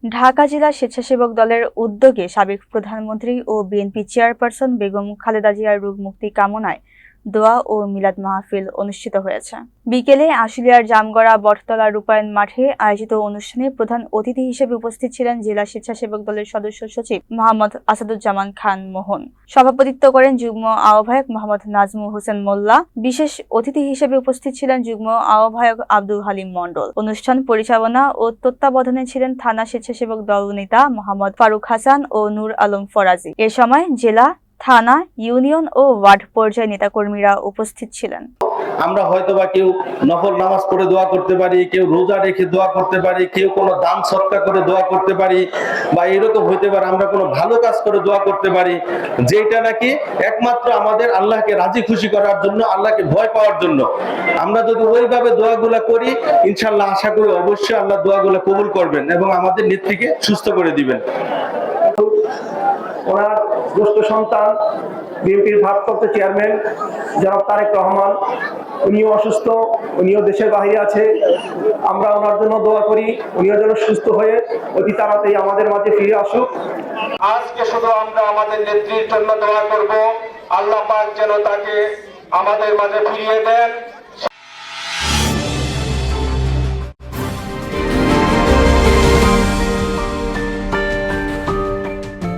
ঢাকা জেলা স্বেচ্ছাসেবক দলের উদ্যোগে সাবেক প্রধানমন্ত্রী ও বিএনপি চেয়ারপারসন বেগম খালেদা জিয়ার রোগ মুক্তি কামনায় দোয়া ও মিলাদ মাহফিল অনুষ্ঠিত হয়েছে। বিকেলে আশুলিয়ার জামগড়া বটতলা রূপায়ণ মাঠে আয়োজিত অনুষ্ঠানে প্রধান অতিথি হিসেবে উপস্থিত ছিলেন জেলা স্বেচ্ছাসেবক দলের সদস্য সচিব মোহাম্মদ আসাদুজ্জামান খান মোহন। সভাপতিত্ব করেন যুগ্ম আহ্বায়ক মোহাম্মদ নাজমুল হোসেন মোল্লা। বিশেষ অতিথি হিসেবে উপস্থিত ছিলেন যুগ্ম আহ্বায়ক আব্দুল হালিম মণ্ডল। অনুষ্ঠান পরিচালনা ও তত্ত্বাবধানে ছিলেন থানা স্বেচ্ছাসেবক দল নেতা মোহাম্মদ ফারুক হাসান ও নূর আলম ফরাজি। এ সময় জেলা, থানা, ইউনিয়ন ও ওয়ার্ড পর্যায়ে নেতাকর্মীরা উপস্থিত ছিলেন। আমরা হয়তোবা কেউ নফল নামাজ পড়ে দোয়া করতে পারি, কেউ রোজা রেখে দোয়া করতে পারি, কেউ কোনো দান সদকা করে দোয়া করতে পারি, বা এরকম হইতে পারে আমরা কোনো ভালো কাজ করে দোয়া করতে পারি, যেটা নাকি একমাত্র আমাদের আল্লাহকে রাজি খুশি করার জন্য, আল্লাহকে ভয় পাওয়ার জন্য। আমরা যদি ওইভাবে দোয়াগুলা করি, ইনশাআল্লাহ আশা করি অবশ্যই আল্লাহ দোয়াগুলা কবুল করবেন এবং আমাদের নেত্রীকে সুস্থ করে দিবেন। ওনার জ্যেষ্ঠ সন্তান বিএনপির ভারপ্রাপ্ত চেয়ারম্যান জনাব তারেক রহমান, উনিও অসুস্থ, উনিও দেশের বাইরে আছে। আমরা ওনার জন্য দোয়া করি, উনিও যেন সুস্থ হয়ে অতি তাড়াতাড়ি আমাদের মাঝে ফিরে আসুক। আজকে শুধু আমরা আমাদের নেত্রীর জন্য দোয়া করব, আল্লাহ পাক যেন তাকে আমাদের মাঝে ফিরিয়ে দেন।